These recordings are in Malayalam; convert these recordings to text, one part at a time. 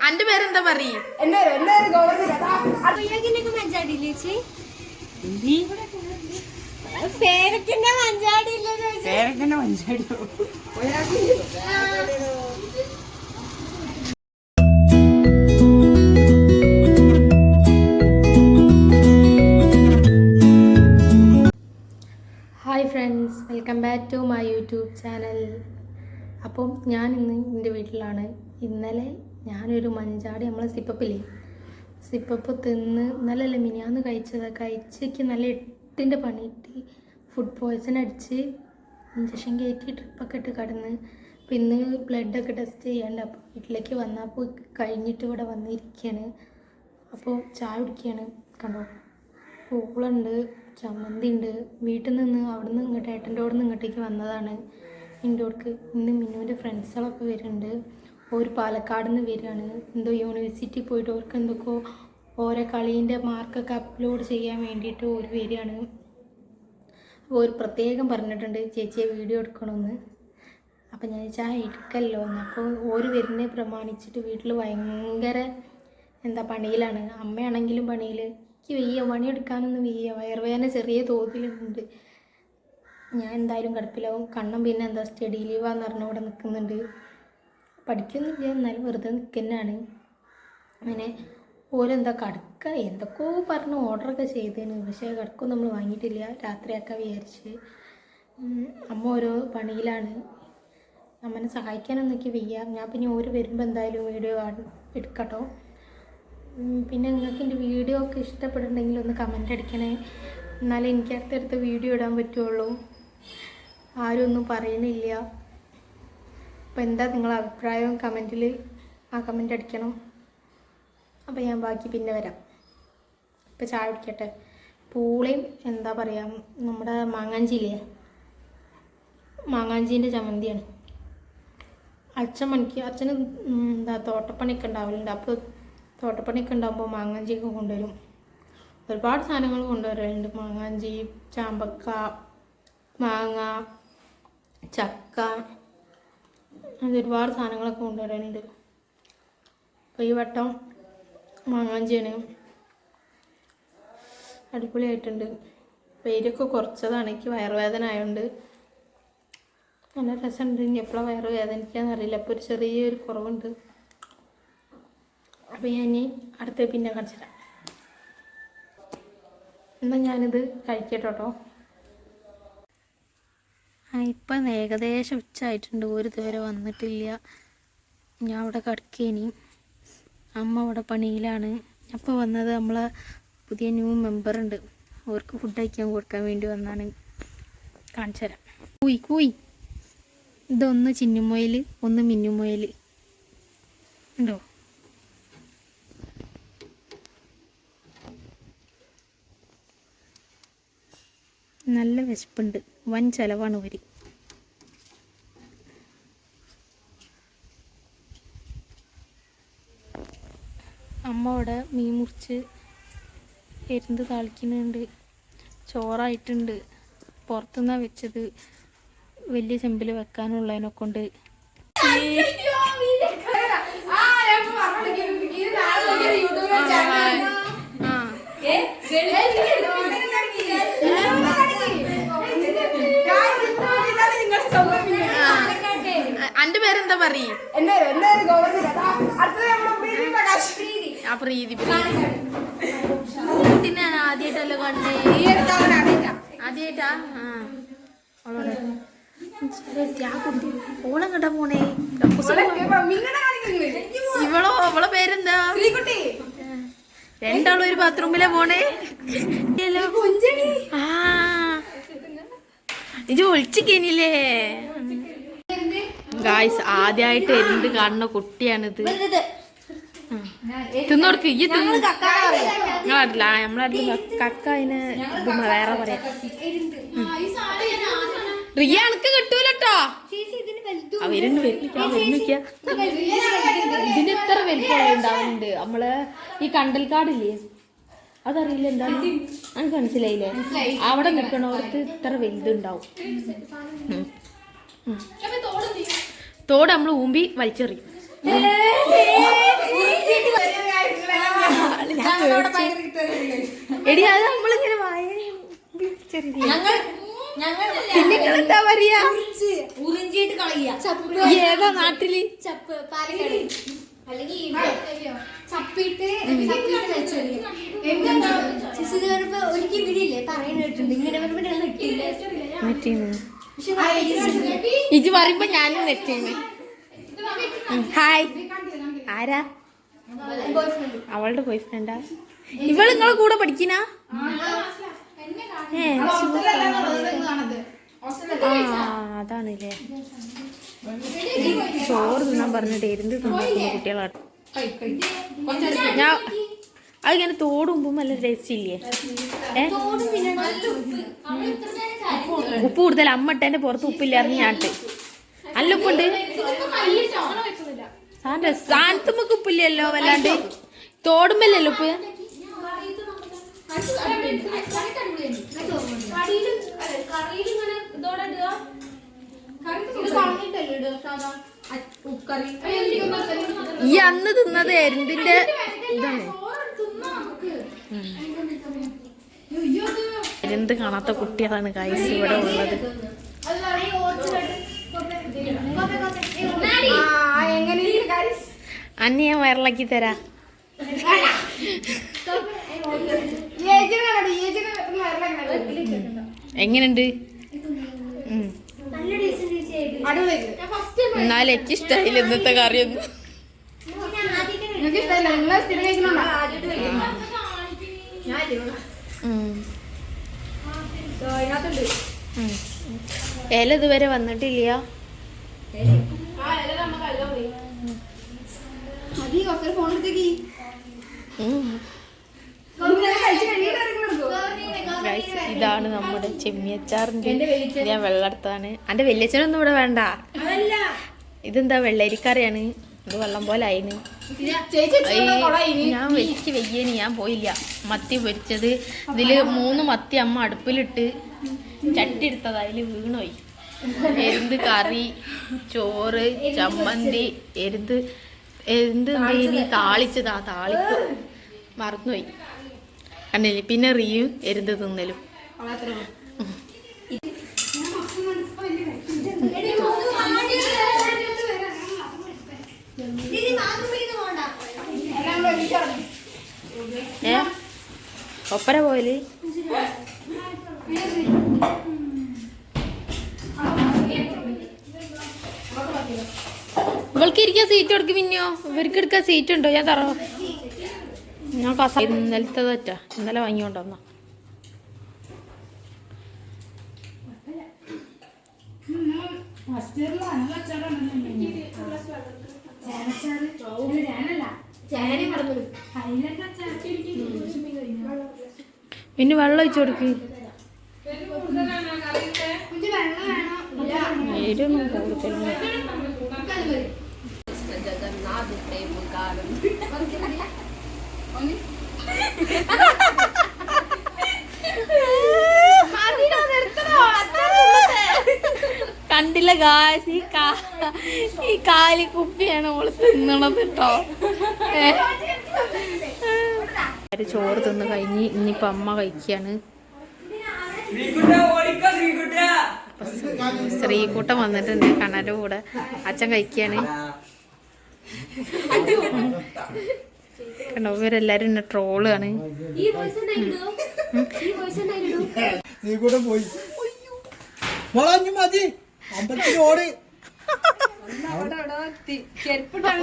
അന്റെ പേരെന്താ പറയ്? പേരക്കിന്റെ Manjadi. Hi friends, welcome back to my YouTube channel. അപ്പം ഞാൻ ഇന്ന് എൻ്റെ വീട്ടിലാണ്. ഇന്നലെ ഞാനൊരു മഞ്ചാടി നമ്മളെ സിപ്പപ്പ് തിന്ന് ഇന്നലല്ല മിനിയാന്ന് കഴിച്ചേക്ക് നല്ല 8ൻ്റെ പണി കിട്ടി. ഫുഡ് പോയ്സൺ അടിച്ച് ഇഞ്ചക്ഷൻ കയറ്റി ട്രിപ്പൊക്കെ ഇട്ട് കിടന്ന്. അപ്പം ഇന്ന് ബ്ലഡൊക്കെ ടെസ്റ്റ് ചെയ്യാണ്ട്. അപ്പോൾ വീട്ടിലേക്ക് വന്നപ്പോൾ കഴിഞ്ഞിട്ട് ഇവിടെ വന്നിരിക്കുകയാണ്. അപ്പോൾ ചായ കുടിക്കുകയാണ്. കണ്ടോ, പൂളുണ്ട്, ചമ്മന്തി ഉണ്ട്. വീട്ടിൽ നിന്ന് അവിടെ നിന്ന് ഇങ്ങോട്ട് ഏട്ടൻ്റെ അവിടെ നിന്ന് ഇങ്ങോട്ടേക്ക് വന്നതാണ്. എൻ്റെ അടുക്ക് ഇന്ന് മിന്നുവിൻ്റെ ഫ്രണ്ട്സുകളൊക്കെ വരുന്നുണ്ട്. ഒരു പാലക്കാട് നിന്ന് വരികയാണ്. എന്തോ യൂണിവേഴ്സിറ്റി പോയിട്ട് അവർക്ക് എന്തൊക്കെയോ ഓരോ കളീൻ്റെ മാർക്കൊക്കെ അപ്ലോഡ് ചെയ്യാൻ വേണ്ടിയിട്ട് ഒരു വരികയാണ്. അപ്പോൾ ഒരു പ്രത്യേകം പറഞ്ഞിട്ടുണ്ട് ചേച്ചിയെ വീഡിയോ എടുക്കണമെന്ന്. അപ്പം ഞാൻ ചായ എടുക്കല്ലോ എന്ന്. അപ്പോൾ ഒരു വരുന്നതിനെ പ്രമാണിച്ചിട്ട് വീട്ടിൽ ഭയങ്കര പണിയിലാണ്. അമ്മയാണെങ്കിലും പണിയിൽ. എനിക്ക് വയ്യ, പണിയെടുക്കാനൊന്നും വയ്യ, വയറുവേദന ചെറിയ തോതിലുണ്ട്. ഞാൻ എന്തായാലും കിടപ്പിലാവും. കണ്ണം പിന്നെ സ്റ്റഡി ലീവാന്ന് പറഞ്ഞ ഇവിടെ നിൽക്കുന്നുണ്ട്. പഠിക്കൊന്നുമില്ല, എന്നാലും വെറുതെ നിൽക്കുന്നതാണ്. അങ്ങനെ കടക്ക എന്തൊക്കെയോ പറഞ്ഞ് ഓർഡറൊക്കെ ചെയ്തേന്. പക്ഷേ കടക്കൊന്നും നമ്മൾ വാങ്ങിയിട്ടില്ല. രാത്രിയാക്കാൻ വിചാരിച്ച്. അമ്മ ഓരോ പണിയിലാണ്. അമ്മനെ സഹായിക്കാനൊന്നും എനിക്ക് വയ്യ. ഞാൻ പിന്നെ ഓര് വരുമ്പോൾ എന്തായാലും വീഡിയോ എടുക്കട്ടോ. പിന്നെ നിങ്ങൾക്ക് എൻ്റെ വീഡിയോ ഒക്കെ ഇഷ്ടപ്പെടുന്നുണ്ടെങ്കിൽ ഒന്ന് കമൻ്റ് അടിക്കണേ. എന്നാലേ എനിക്ക് അടുത്തടുത്ത് വീഡിയോ ഇടാൻ പറ്റുള്ളൂ. ആരും ഒന്നും പറയുന്നില്ല. അപ്പോൾ എന്താ നിങ്ങളുടെ അഭിപ്രായം കമൻറ്റിൽ കമൻ്റ് അടിക്കണം. അപ്പോൾ ഞാൻ ബാക്കി പിന്നെ വരാം. ഇപ്പോൾ ചായ കുടിക്കട്ടെ. പൂളയും നമ്മുടെ മാങ്ങാഞ്ചീൻ്റെ ചമ്മന്തിയാണ്. അച്ഛന് തോട്ടപ്പണിയൊക്കെ ഉണ്ടാവലുണ്ട്. അപ്പോൾ തോട്ടപ്പണിയൊക്കെ ഉണ്ടാകുമ്പോൾ മാങ്ങാഞ്ചിയൊക്കെ കൊണ്ടുവരും. ഒരുപാട് സാധനങ്ങൾ കൊണ്ടുവരലുണ്ട്. മാങ്ങാഞ്ചി, ചാമ്പക്ക, മാങ്ങ, ചക്ക, ഒരുപാട് സാധനങ്ങളൊക്കെ കൊണ്ടുവരാനുണ്ട്. അപ്പോൾ ഈ വട്ടം മാങ്ങാഞ്ചിയാണ്. അടിപൊളിയായിട്ടുണ്ട്. പേരൊക്കെ കുറച്ചതാണ്. എനിക്ക് വയറുവേദന ആയതുകൊണ്ട് നല്ല രസമുണ്ട്. ഇനി എപ്പോഴാണ് വയറ് വേദനിക്കാന്നറിയില്ല. അപ്പോൾ ഒരു ചെറിയൊരു കുറവുണ്ട്. അപ്പോൾ ഞാൻ അടുത്ത പിന്നെ കാണിച്ചു തരാം. എന്നാൽ ഞാനിത് കഴിക്കട്ടോ. ഇപ്പം ഏകദേശം ഉച്ചയായിട്ടുണ്ട്. ഒരു ഇതുവരെ വന്നിട്ടില്ല. ഞാൻ അവിടെ കിടക്കേനി. അമ്മ അവിടെ പണിയിലാണ്. അപ്പോൾ വന്നത് നമ്മളെ പുതിയ ന്യൂ മെമ്പറുണ്ട്. അവർക്ക് ഫുഡ് കഴിക്കാൻ കൊടുക്കാൻ വേണ്ടി വന്നാണ്. കാണിച്ചു തരാം. കൂയി ഇതൊന്ന് ചിന്നുമൊയിൽ, ഒന്ന് മിന്നുമൊയിൽ ഉണ്ടോ. നല്ല വിശപ്പുണ്ട്. വൻ ചിലവാണ് ഇവർ. അമ്മ അവിടെ മീൻ മുറിച്ച് എരിന്ത് താളിക്കുന്നുണ്ട്. ചോറായിട്ടുണ്ട്. പുറത്തുനിന്നാണ് വെച്ചത്. വലിയ ചെമ്പിൽ വെക്കാനുള്ളതിനെ കൊണ്ട്. അന്റെ പേരെന്താ പറയ്? കുട്ടിനെ ആദ്യമായിട്ടല്ലോ കണ്ടേ. ആദ്യമായിട്ടാ? ഓളം കേട്ടാ പോണേ. അവളെ പേരെന്താ? രണ്ടാളും ഒരു ബാത്റൂമിലെ പോണേ. ഇത് ഒളിച്ചിക്കേനില്ലേ ഗായ്സ്? ആദ്യമായിട്ട് എന്ത് കാണുന്ന കുട്ടിയാണിത്. തിന്നോടുക്ക് ഈ നമ്മളടുത്ത് കക്ക അതിന് ഇത് വേറെ പറയാം. റിയ അനക്ക് കിട്ടൂലട്ടോ. അവരുന്ന് വരുന്നിക്ക. ഇതിന് എത്ര വലിപ്പം ഉണ്ടാവുന്നുണ്ട്. നമ്മള് ഈ കണ്ടൽക്കാടില്ലേ, അതറിയില്ല എന്താണ് എനിക്ക് മനസ്സിലായില്ലേ? അവിടെ നിൽക്കണോടത്ത് ഇത്ര വലുതുണ്ടാവും. തോട് നമ്മൾ ഊമ്പി വലിച്ചെറിയും. എടി അത് നമ്മളിങ്ങനെ പിന്നെ എന്താ പറയാ? ഏതാ നാട്ടില്? ഇജ് പറയുമ്പോ ഞാനും നെറ്റീന്ന്. ഹായ്, ആരാ? അവളുടെ ബോയ് ഫ്രണ്ടാ? ഇവള് നിങ്ങളെ കൂടെ പഠിക്കുന്ന? അതാണല്ലേ. ചോറ് തിന്നാൻ പറഞ്ഞിട്ട് എരുന്ന് തിന്നിട്ടുള്ള കുട്ടികളാണ്. ഞാൻ അതിങ്ങനെ തോട് മുമ്പും നല്ല ടേസ്റ്റ് ഇല്ലേ? ഉപ്പ് കൂടുതൽ അമ്മ ഇട്ടതിന്റെ പുറത്ത് ഉപ്പില്ലായിരുന്നു ഞാട്ട്. നല്ല ഉപ്പുണ്ട്. സാധനത്ത് നമുക്ക് ഉപ്പില്ലല്ലോ വല്ലാണ്ട്. തോടുമ്പല്ലല്ലോ ഉപ്പ്. ഈ അന്ന് തിന്നത് എരുന്തിന്റെ ഇതാണ്. എരുന്ത് കാണാത്ത കുട്ടികളാണ് ഗൈസ് ഇവിടെ ഉള്ളത്. അന്ന് ഞാൻ വയറിളക്കി തരാ. എങ്ങനുണ്ട്? എന്നാലും എനിക്ക് ഇഷ്ടമായില്ല ഇന്നത്തെ കറിയൊന്നും. ഇല ഇതുവരെ വന്നിട്ടില്ല. ഇതാണ് നമ്മുടെ ചെമ്മിയച്ചാറിന്റെ. ഞാൻ വെള്ളെടുത്താണ്. എന്റെ വെള്ളിയച്ചനൊന്നും ഇവിടെ വേണ്ട. ഇതെന്താ വെള്ളരിക്കറിയാണ്. ഇത് വെള്ളം പോലെ ആയിന്. ഞാൻ വെച്ച് വെയ്യേന് ഞാൻ പോയില്ല. മത്തി പൊരിച്ചത്. ഇതില് 3 മത്തി അമ്മ അടുപ്പിലിട്ട് ചട്ടി എടുത്തത്. അതില് വീണുപോയി. എരുന്ത് കറി, ചോറ്, ചമ്മന്തി, എരുന്ത് താളിച്ചതാ. താളിപ്പ് മറന്നുപോയി. കണ്ടില്ലേ? പിന്നെ റിയും എരുന്ത് തിന്നലും. ഒപ്പര പോയല്. ഇവൾക്ക് ഇരിക്കാൻ സീറ്റ് കൊടുക്കും. പിന്നെയോ ഇവർക്ക് എടുക്കാൻ സീറ്റ് ഉണ്ടോ? ഞാൻ തറോ ഞാൻ ഇന്നലത്തെ തെറ്റാ. ഇന്നലെ വാങ്ങിക്കൊണ്ടുവന്ന പിന്നെ വെള്ളം ഒഴിച്ചു കൊടുക്ക്. എരിവൊന്നും കൂടുതൽ. കണ്ടില്ല ഗായ്സ്, ഈ കാലി കുപ്പിയാണ് ഓള് തിന്നണത് കേട്ടോ. ചോറ് തിന്ന് കഴിഞ്ഞ് ഇനിയിപ്പോ അമ്മ കഴിക്കാണ്. ശ്രീകൂട്ടം വന്നിട്ടുണ്ട് കണ്ണന്റെ കൂടെ. അച്ഛൻ കഴിക്കാണ്. കണ്ടോ ഇവരെല്ലാരും എന്നെ ട്രോളാണ്.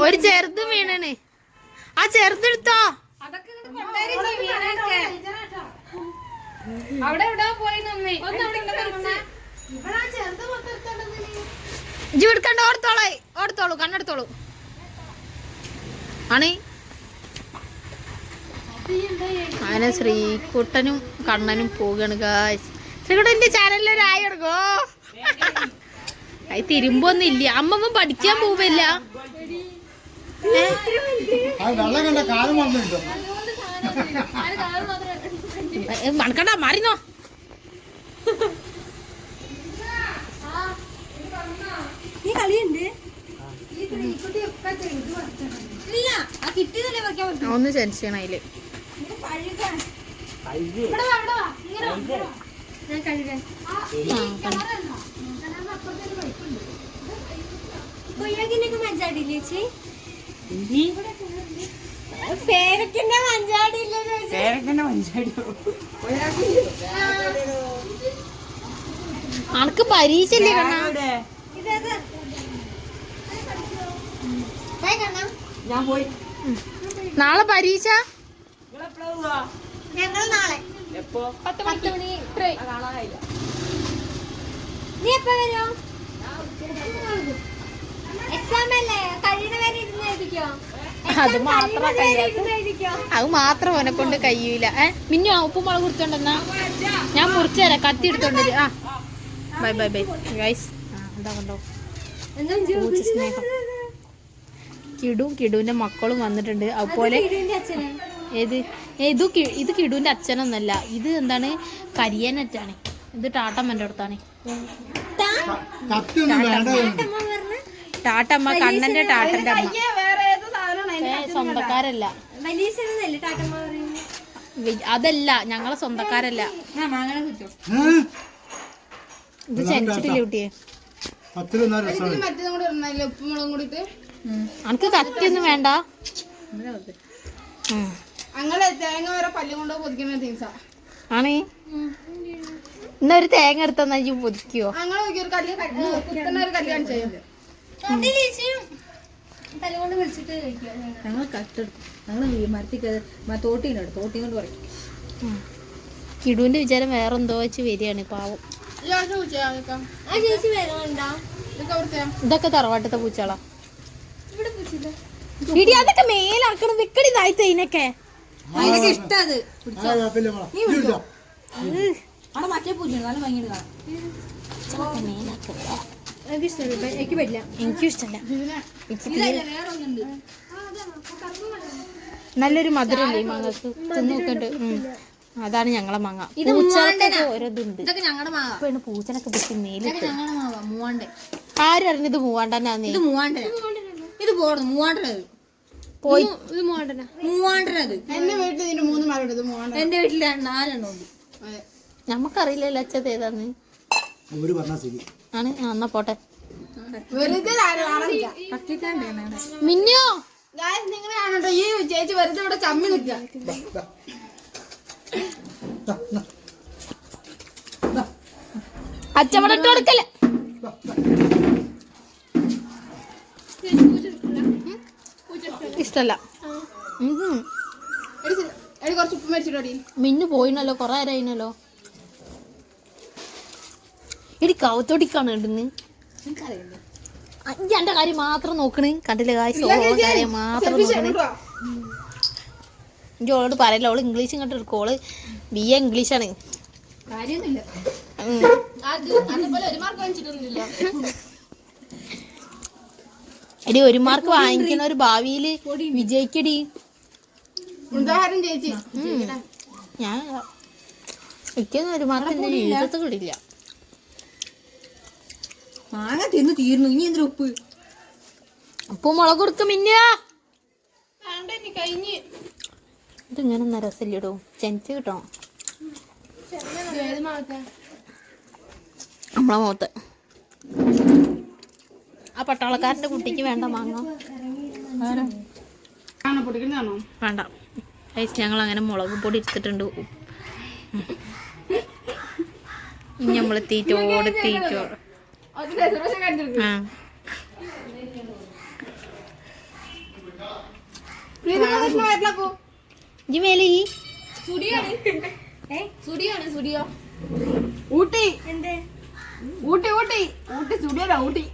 ഒരു ചെറുത് വീണാണ്. ആ ചെറുതെടുത്തോ? എടുക്കണ്ട. ഓടത്തോളൂ കണ്ണെടുത്തോളൂ. ആണ് അങ്ങനെ ശ്രീകുട്ടനും കണ്ണനും പോവുകയാണ് ഗായ്സ്. ശ്രീകുട്ടന്റെ ചാനലിലൊരു ആയി എടുക്കോ. അത് തിരുമ്പൊന്നും ഇല്ല. അമ്മമ്മ പഠിക്കാൻ പോവില്ല. മണക്കണ്ട മാറിന്നോ. ഈ കളിയുണ്ട് ഇല്ല ആ കിട്ടിയതല്ലേ വെക്കാൻ പറ്റും. ഒന്ന് ചെരിച്ചാണ് അതില്. ഞാൻ കഴുകാൻ കൊയ്യാക്കിനൊക്കെ മഞ്ചാടിയില്ലേ ചേച്ചി? പേരക്കിന്റെ മഞ്ചാടിയില്ലേ? അനക്ക് പരീക്ഷയില്ലേ കണ്ണാ? ഇതേത്? ഞാൻ പോയി. നാളെ പരീക്ഷ. ഞങ്ങൾ നാളെ എപ്പോ? 10 മണി. നീ എപ്പോ വരും? എക്സാം അല്ലേ? കഴിയുന്ന വരെ ഇരുന്ന് എഴുതിക്കോ. അത് മാത്രം എഴുതിക്കോ. അത് മാത്രം ഓനെ കൊണ്ട് കഴിയൂല. മിന്നു ഉപ്പും മുളക് കുറിച്ചോണ്ടെന്നാ ഞാൻ മുറിച്ചു തരാം. കത്തി എടുത്തോണ്ട് വരും. ആ ബൈ ബൈ ബൈ ഗൈസ്. എന്താ കണ്ടോ പൂച്ച സ്നേഹം. കിടുവിന്റെ മക്കളും വന്നിട്ടുണ്ട്. അതുപോലെ ഏത് ഇത് കിടുവിന്റെ അച്ഛനൊന്നല്ല. ഇത് എന്താണ് കരിയനറ്റാണ്. ഇത് ടാട്ടമ്മന്റെ അടുത്താണ്. ടാട്ടമ്മ കണ്ണന്റെ ടാട്ടന്റെ അമ്മ. സ്വന്തക്കാരല്ല അതല്ല, ഞങ്ങളെ സ്വന്തക്കാരല്ല. ഇത് ചെനിച്ചിട്ടില്ലേ കുട്ടിയെ? അനക്ക് കത്തിയൊന്നും വേണ്ട. ആണ് ഇന്നൊരു തേങ്ങ എടുത്തന്നാ ഈ പൊതിക്കോ? തലകൊണ്ട് വിളിച്ചിട്ട് കഴിക്കുക. ഞങ്ങൾ കട്ടെടുത്തു. ഞങ്ങൾ തോട്ടിയുണ്ട്. തോട്ടി കൊണ്ട് പറയും. കിടുവിന്റെ വിചാരം വേറെന്തോ വെച്ച് വരികയാണ് പാവം. ആ ചേച്ചി വരണുണ്ടോ? ഇതൊക്കെ തറവാട്ടത്തെ പൂച്ചകളാ. ഇവിടെ പൂച്ചില്ല. ഇടി അതൊക്കെ മേലാക്കണം. വെക്കടി താഴ്ത്ത ഇതിനൊക്കെ. അതിനൊക്കെ ഇഷ്ടം അത്. അവിടെ മറ്റേ പൂച്ച നല്ല ഭംഗിയുടെ കാണാം. എനിക്ക് പറ്റില്ല. എനിക്കും ഇഷ്ടല്ല. വേറെ ഒന്നുണ്ട്. നല്ലൊരു മധുരല്ലേ ഈ മാങ്ങക്ക്? തിന്നോക്കണ്ട്. അതാണ് ഞങ്ങളെ മാങ്ങ. പൂച്ചകൾക്ക് ഓരോ ഇതുണ്ട്. ഇതൊക്കെ ഞങ്ങളുടെ മാവ. ഇപ്പൊ പൂച്ചനൊക്കെ പിടിച്ച് മേലിട്ട്. ഞങ്ങളുടെ മാവ മൂവാണ്ടേ. ആരും അറിഞ്ഞത് മൂവാണ്ടെന്നാന്നേ. ഇത് മൂവാണ്ടര. ഇത് പോടുന്നു മൂവാണ്ടര. പോയി ഇത് മൂവാണ്ടനാ. മൂവാണ്ടര അത്. എന്റെ വീട്ടിൽ ഇതിന് 3 മരം ഉണ്ട്. മൂവാണ്ടന. എന്റെ വീട്ടിൽ 4 ഉണ്ട്. നമ്മക്കറിയില്ലല്ലോ അച്ഛത് ഏതാന്ന്. ആണ് എന്നാ പോട്ടെ. മിന്നോ നിങ്ങൾ കാണട്ടോ ഈ ചേച്ചി വെറുതെ ഇവിടെ ചമ്മി നിൽക്കുക. അച്ഛവിടെ ഇട്ട് കൊടുക്കല്ലേ? ഇഷ്ടല്ല. കുറച്ച് ഉപ്പ് മരിച്ചിട്ടോടി. മിന്നു പോയിനല്ലോ, കൊറേ നേരമായിനല്ലോ. എടി കൗത്തോടിക്കാണ് ഇടുന്ന്. എന്റെ കാര്യം മാത്രം നോക്കണ്. കണ്ടില്ല കാര്യം മാത്രം നോക്കണ്. എനിക്ക് ഓളോട് പറയല്ല. ഓള് ഇംഗ്ലീഷ് ഇങ്ങോട്ട് എടുക്കും. ഓള് BA ഇംഗ്ലീഷാണ്. എടി 1 മാർക്ക് വാങ്ങിക്കണ ഒരു ഭാവിയില് വിജയിക്കടി. ഉദാഹരണം ചേച്ചി ഞാൻ എനിക്കൊന്നും 1 മാർക്ക് എന്റെ ജീവിതത്തിൽ കിട്ടില്ല. മാങ്ങ തിന്ന് തീർന്നു. ഇനി എന്തൊരു ഉപ്പ്? ഉപ്പ് മുളക് കൊടുക്ക മിന്നാ. കഴിഞ്ഞ് ഇതിങ്ങനെ രസമില്ലടോ. ചെനിച്ച് കിട്ടണം നമ്മളെ മുഖത്ത്. ആ പട്ടാളക്കാരന്റെ കുട്ടിക്ക് വേണ്ട മാങ്ങ വേണ്ട. ഞങ്ങൾ അങ്ങനെ മുളക് പൊടി എടുത്തിട്ടുണ്ട്. ഇനി നമ്മള് തീറ്റോട് ആ ഇജ്ജ് മേലെ ഈ സ്റ്റുഡിയോ ഊട്ടി എന്തേ ഊട്ടി സ്റ്റുഡിയോ ഊട്ടി.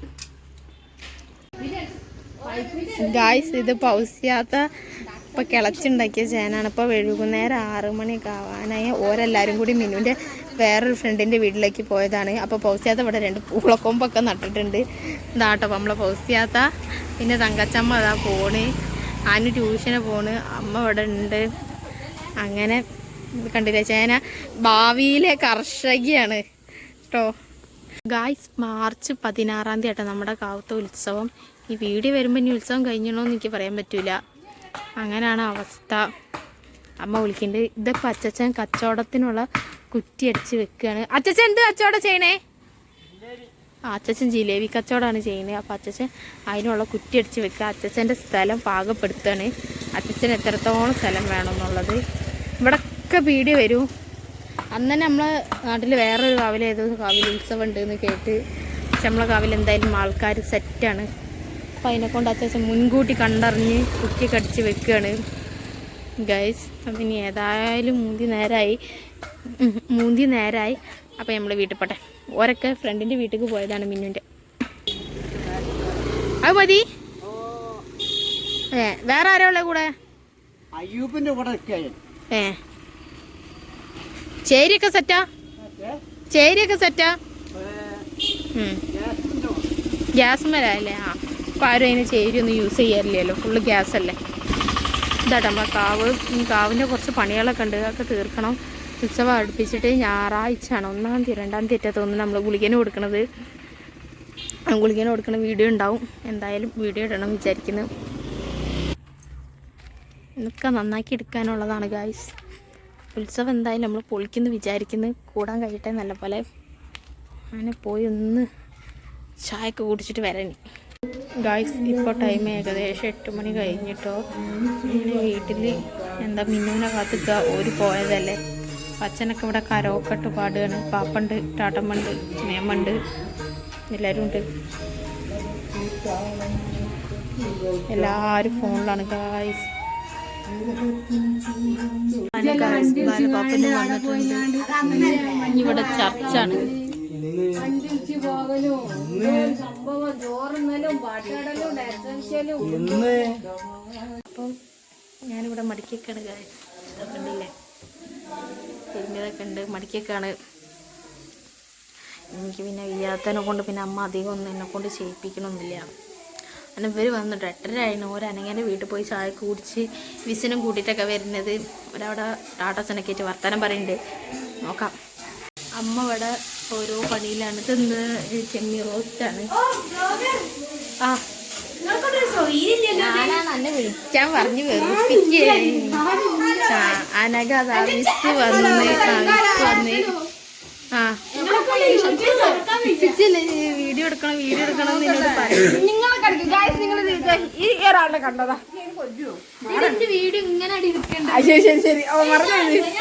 ഗായ്സ് ഇത് പൗസ്യാത്ത ഇപ്പൊ കിളച്ചുണ്ടാക്കിയ ചേനാണ്. ഇപ്പൊ വൈകുന്നേരം 6 മണിയൊക്കെ ആവാനായി. ഓരെല്ലാരും കൂടി മിനുവിന്റെ വേറൊരു ഫ്രണ്ടിന്റെ വീട്ടിലേക്ക് പോയതാണ്. അപ്പൊ പൗസ്യാത്ത ഇവിടെ 2 പൂളക്കൊമ്പൊക്കെ നട്ടിട്ടുണ്ട്. ഇതാട്ടോ നമ്മളെ പൗസ്യാത്ത. പിന്നെ തങ്കച്ചമ്മ അതാ പോണ്. അനു ട്യൂഷന് പോണ്. അമ്മ ഇവിടെ ഉണ്ട്. അങ്ങനെ കണ്ടില്ലേ ചേന ഭാവിയിലെ കർഷകയാണ് കേട്ടോ ഗായ്സ്. മാർച്ച് 16-ാം തീയതി ആട്ടോ നമ്മുടെ കാവത്തെ ഉത്സവം. ഈ വീഡിയോ വരുമ്പോൾ ഇനി ഉത്സവം കഴിഞ്ഞണോന്ന് എനിക്ക് പറയാൻ പറ്റൂല. അങ്ങനെയാണ് അവസ്ഥ. അമ്മ വിളിക്കുന്നുണ്ട്. ഇതൊക്കെ അച്ചച്ചൻ കച്ചവടത്തിനുള്ള കുറ്റി അടിച്ച് വെക്കുകയാണ്. അച്ചച്ചൻ എന്ത് കച്ചവടം ചെയ്യണേ? അച്ചച്ചൻ ജിലേബി കച്ചവടമാണ് ചെയ്യുന്നത്. അപ്പോൾ അച്ചച്ചൻ അതിനുള്ള കുറ്റി അടിച്ച് വെക്കുക. അച്ചച്ചൻ്റെ സ്ഥലം പാകപ്പെടുത്തുകയാണ്. അച്ചച്ചന് എത്രത്തോളം സ്ഥലം വേണമെന്നുള്ളത് ഇവിടെയൊക്കെ വീഡിയോ വരും. അന്ന് തന്നെ നമ്മളെ നാട്ടിൽ വേറൊരു കാവിൽ ഏതോ കാവിൽ ഉത്സവം ഉണ്ടെന്ന് കേട്ട്. പക്ഷെ നമ്മളെ കാവിൽ എന്തായാലും ആൾക്കാർ സെറ്റാണ്. അപ്പോൾ അതിനെക്കൊണ്ട് അത്യാവശ്യം മുൻകൂട്ടി കണ്ടറിഞ്ഞ് കുറ്റിയൊക്കെ അടിച്ച് വെക്കുകയാണ് ഗൈസ്. അപ്പം ഇനി ഏതായാലും മൂന്തി നേരമായി. അപ്പോൾ നമ്മൾ വീട്ടിൽ പോട്ടെ. ഓരൊക്കെ ഫ്രണ്ടിൻ്റെ വീട്ടിലേക്ക് പോയതാണ് മിന്നുൻ്റെ. അത് മതി. വേറെ ആരാ ഉള്ളത് കൂടെ? അയ്യൂപ്പിന്റെ കൂടെ ചേരിയൊക്കെ സെറ്റാ? ചേരിയൊക്കെ സെറ്റാ? ഗ്യാസ് മേലല്ലേ? അപ്പം ആരും അതിന് ചേരി ഒന്നും യൂസ് ചെയ്യാറില്ലല്ലോ, ഫുള്ള് ഗ്യാസ് അല്ലേ. ഇതാട്ടോ നമ്മളെ കാവ്. കാവിൻ്റെ കുറച്ച് പണികളൊക്കെ ഉണ്ട്, അതൊക്കെ തീർക്കണം. ഉത്സവം അടുപ്പിച്ചിട്ട് ഞായറാഴ്ചയാണ് 1-ാം തീയതി 2-ാം തീയതി തോന്നുന്നു നമ്മൾ ഗുളികന് കൊടുക്കുന്നത്. ഗുളികന് കൊടുക്കുന്ന വീഡിയോ ഉണ്ടാവും. എന്തായാലും വീഡിയോ ഇടണം വിചാരിക്കുന്നു. ഇതൊക്കെ നന്നാക്കി എടുക്കാനുള്ളതാണ് ഗായ്സ്. ഉത്സവം എന്തായാലും നമ്മൾ പൊളിക്കുന്നു വിചാരിക്കുന്നു. കൂടാൻ കഴിയട്ടെ നല്ല പോലെ. അങ്ങനെ പോയി ഒന്ന് ചായയൊക്കെ കുടിച്ചിട്ട് വരാൻ ഗായ്സ്. ഇപ്പോൾ ടൈം ഏകദേശം 8 മണി കഴിഞ്ഞിട്ടോ. പിന്നെ വീട്ടിൽ എന്താ മിന്നുവിനെ കാത്തിക്കുക. ഒരു പോയതല്ലേ. അച്ഛനൊക്കെ ഇവിടെ കരോക്കെട്ട് പാടുകയാണ്. പാപ്പുണ്ട്, ടാട്ടമ്മണ്ട്, മേമുണ്ട്, എല്ലാവരും ഉണ്ട്. എല്ലാവരും ഫോണിലാണ് ഗായ്സ്. പാപ്പന് വന്നിട്ടുണ്ട്. ഇവിടെ ചർച്ചാണ്. അപ്പം ഞാനിവിടെ മടിക്കൊക്കെയാണ് ഗായ്സ്. കണ്ടില്ലേ, തിരിഞ്ഞതൊക്കെ ഉണ്ട്. മടിക്കൊക്കെയാണ്. എനിക്ക് പിന്നെ വയ്യാത്തതിനെ കൊണ്ട് പിന്നെ അമ്മ അധികം ഒന്നും എന്നെ കൊണ്ട് ചെയ്യിപ്പിക്കണമെന്നില്ല. അങ്ങനെ ഇവർ വന്നിട്ട് 8:30 ഒരനങ്ങനെ വീട്ടിൽ പോയി ചായ കുടിച്ച് വിസിനും കൂട്ടിയിട്ടൊക്കെ വരുന്നത്. ഒരവിടെ ടാട്ടച്ചനൊക്കെ ആയിട്ട് വർത്തമാനം പറയുന്നുണ്ട്. നോക്കാം. അമ്മ ഇവിടെ ഓരോ പണിയിലാണ്. ഇതെന്ത് ചെമ്മീൻ റോസ്റ്റാണ്. ഞാനാണ് എന്നെ വിളിക്കാൻ പറഞ്ഞു വെറുപ്പിക്കേ. അനഘ അതാ മിസ് വന്ന് വീഡിയോ എടുക്കണം എന്നോട് പറയും. വീഡിയോ ഇങ്ങനെ ശരി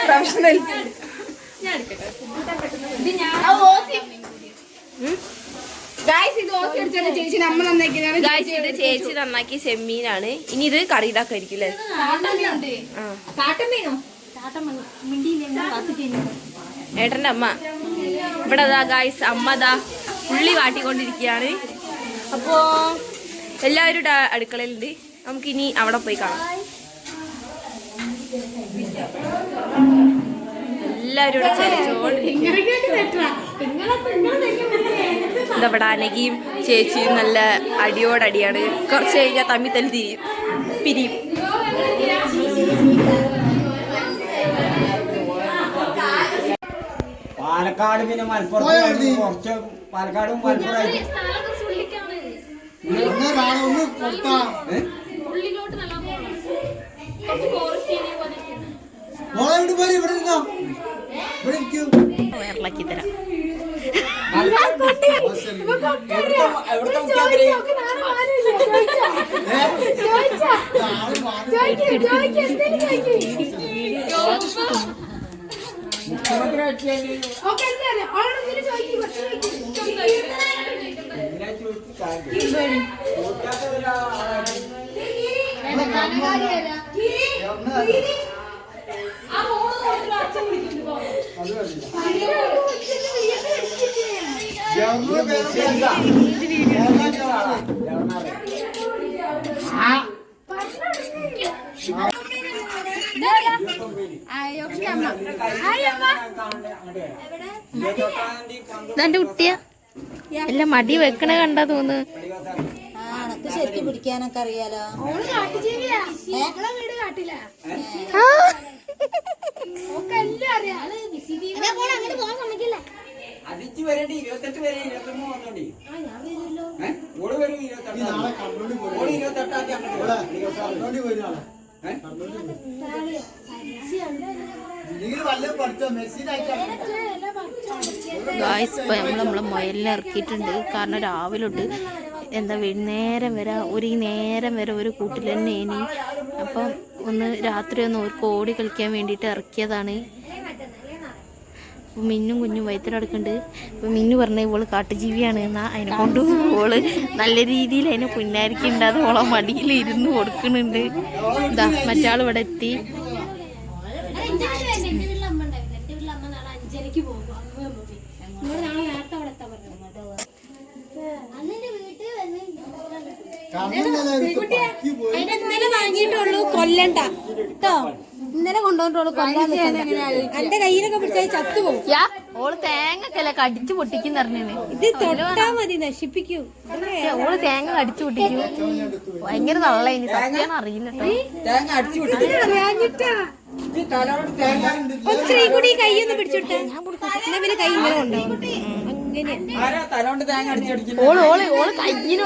പ്രൊഫഷണൽ. ചേച്ചി നന്നാക്കി ചെമ്മീനാണ്. ഇനി ഇത് കറിയിടാക്കാൻ ആയിരിക്കും അല്ലേ? ഏട്ടൻ്റെ അമ്മ ഇവിടെ ഗായ്സ്. അമ്മ ഉള്ളി വാട്ടിക്കൊണ്ടിരിക്കുകയാണ്. അപ്പോ എല്ലാവരും അടുക്കളയിലുണ്ട്. നമുക്കിനി അവിടെ പോയി കാണാം. എല്ലാവരും ഇവിടെ ഇവിടെ അനഘയും ചേച്ചിയും നല്ല അടിയോടടിയാണ്. കുറച്ച് കഴിഞ്ഞാൽ തമ്മിൽ തല്ലി പിരിയും. പാലക്കാട് പിന്നെ മലപ്പുറം കുറച്ച് പാലക്കാടും മലപ്പുറം വയറിളക്കി തരാം. ഇതെന്റെ കുട്ടിയാ. എല്ലാം മടി വെക്കണ കണ്ടാ തോന്നുന്നു. ശരിക്കും പിടിക്കാനൊക്കെ അറിയാലോ. അതിച്ച് വരേണ്ടി 28 വരെ 21 വന്നോണ്ടി ഓള് വരും 28 ഓള് 28 ആദ്യം അങ്ങോട്ട് വരും ഗായ്സ് ഇപ്പം നമ്മളെ മുയലിനെ ഇറക്കിയിട്ടുണ്ട്. കാരണം രാവിലെ തൊട്ട് എന്താ നേരം വരെ ഒരു കൂട്ടിൽ തന്നെ ഇനി അപ്പം ഒന്ന് രാത്രി ഒന്ന് ഓർക്ക് ഓടി കളിക്കാൻ വേണ്ടിയിട്ട് ഇറക്കിയതാണ്. അപ്പം മിന്നും കുഞ്ഞും വയറ്റിലടക്കുന്നുണ്ട്. അപ്പം മിന്നു പറഞ്ഞ ഇവള് കാട്ടുജീവിയാണ് എന്നാ അതിനെ കൊണ്ട് ഓള് നല്ല രീതിയിൽ അതിനെ പുന്നാരിക്കുണ്ടാതെ ഓളെ മടിയിൽ ഇരുന്ന് കൊടുക്കുന്നുണ്ട്. ഇതാ മറ്റാൾ ഇവിടെ എത്തി. ഇന്നലെ വാങ്ങിയിട്ടുള്ളൂ കൊല്ലണ്ട കേട്ടോ. ഇന്നലെ കൊണ്ടുവന്നിട്ടുള്ളൂ കൊല്ലാൻ. എന്റെ കയ്യിലൊക്കെ പിടിച്ചാൽ ചത്തുപോകും. ഓള് തേങ്ങക്കല്ലേ കടിച്ചു പൊട്ടിക്കും പറഞ്ഞത്. ഇത് തൊട്ടാ മതി നശിപ്പിക്കൂ. ഓള് തേങ്ങ കടിച്ചു പൊട്ടിക്കും. ഭയങ്കര തള്ള ഇനി സത്യം അറിയില്ല കൂടി കൈ ഒന്ന് പിടിച്ചോട്ടെ. പിന്നെ കൈ ഇങ്ങനെ കൊണ്ടുപോകും. ഓള് ഓള് ഓള് കയ്യിന്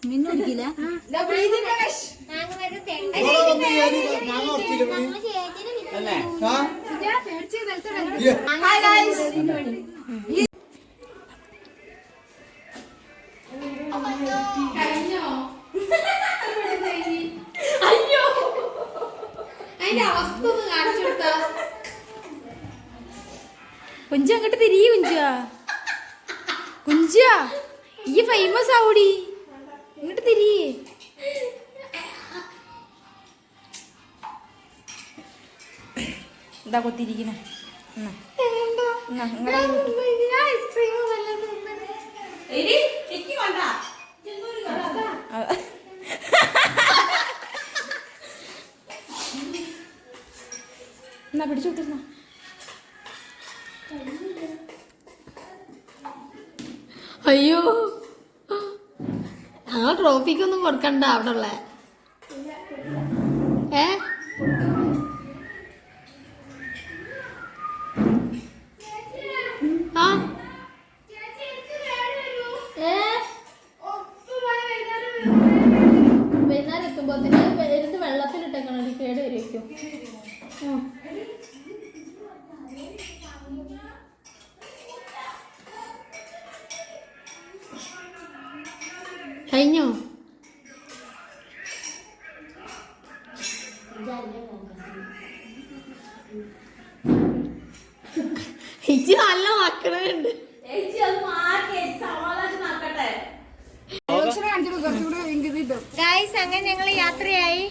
മിന്നടിക്കില്ല. അതിന്റെ അവസ്ഥ ഒന്ന് കാണിച്ചു കൊടുത്താ. കുഞ്ച അങ്ങോട്ട് തിരികെ കുഞ്ച ഈ ഫേമസ് ആവൂടി. ഇങ്ങോട്ട് തിരികെ. എന്താ കൊത്തിരിക്കണേ? എന്നാ പിടിച്ചു കൊടുത്തിരുന്ന. അയ്യോ ഞങ്ങൾ ട്രോഫിക്കൊന്നും കൊടുക്കണ്ട അവിടെ ഉള്ള വൈകുന്നേരം എത്തുമ്പോഴത്തേന് എടുത്ത് വെള്ളത്തിലിട്ടേക്കണം. കേട് വരയ്ക്കും. കഴിഞ്ഞോ? ഇജ്ജ് നല്ല മക്കളുണ്ട്. ഗൈസ് അങ്ങനെ ഞങ്ങൾ യാത്രയായി.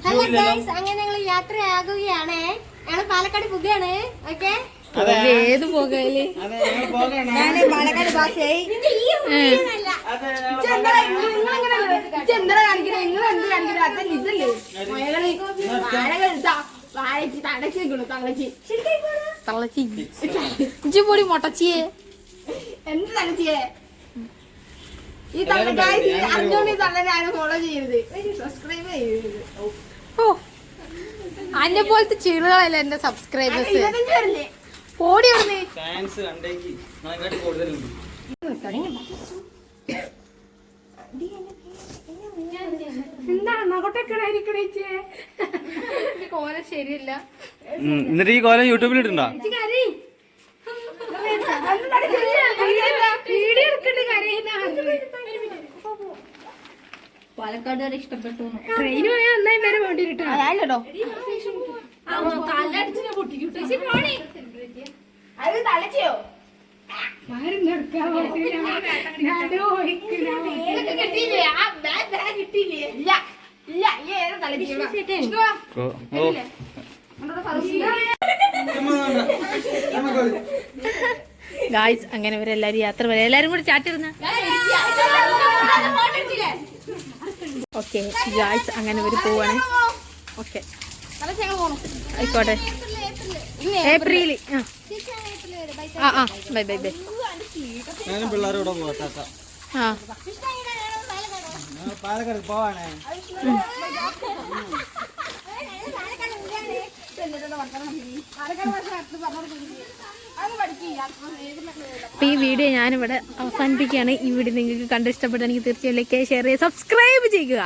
ഹലോ ഗൈസ് അങ്ങനെ ഞങ്ങൾ യാത്രയാകുകയാണ്. ഞങ്ങൾ പാലക്കാട് പോവുകയാണ്. ഓക്കെ ഏത് പോകല് പാലക്കാട് ഭാഷയായി. തള്ളച്ചി പൊടി മൊട്ടച്ചിയെ എന്ത് തലച്ചിയെ ഈ തള്ളക്കാരി അറിഞ്ഞോണ്ട് ഈ തള്ളനെ ആരും ഫോളോ ചെയ്യരുത്, സബ്സ്ക്രൈബ് ചെയ്യരുത്. ഓ അന്നെ പോലത്തെ ചീളുകളല്ല എന്റെ സബ്സ്ക്രൈബേഴ്സ്. ഓടി വന്നേ കോലം ശരിയല്ല. എന്നിട്ട് ഈ കോലം യൂട്യൂബിൽ ഇട്ടുണ്ടോ? പാലക്കാട് വരെ ഇഷ്ടപ്പെട്ടു. ട്രെയിൻ പോയാൽ ഒന്നായി വരെ വേണ്ടി കിട്ടോ. അത് തലച്ചയോ കിട്ടിയില്ലേ? ആ ബാഗ് കിട്ടിയില്ലേ? ഇല്ല ഇല്ല ഈ ഏറെ തലച്ചോ. ഗായ്സ് അങ്ങനെ ഇവരെല്ലാരും യാത്ര വരെ എല്ലാരും കൂടി ചാറ്റിരുന്ന. ഓക്കെ ഗായ്സ് അങ്ങനെ ഇവര് പോവാണ്. ഓക്കെ കളിച്ച് ഞങ്ങൾ പോകണം. ആയിക്കോട്ടെ. ഏപ്രിൽ ആ ബൈ ബൈ ബൈ. ഞാനും പിള്ളേരോടെ പോകത്താ. ആ പാലക്കാട് പോവാണേ. അപ്പോൾ ഈ വീഡിയോ ഞാനിവിടെ അവസാനിപ്പിക്കുകയാണ്. ഈ വീഡിയോ നിങ്ങൾക്ക് കണ്ട് ഇഷ്ടപ്പെട്ടാണെങ്കിൽ തീർച്ചയായും ലൈക്ക് ഷെയർ ചെയ്യുക, സബ്സ്ക്രൈബ് ചെയ്യുക.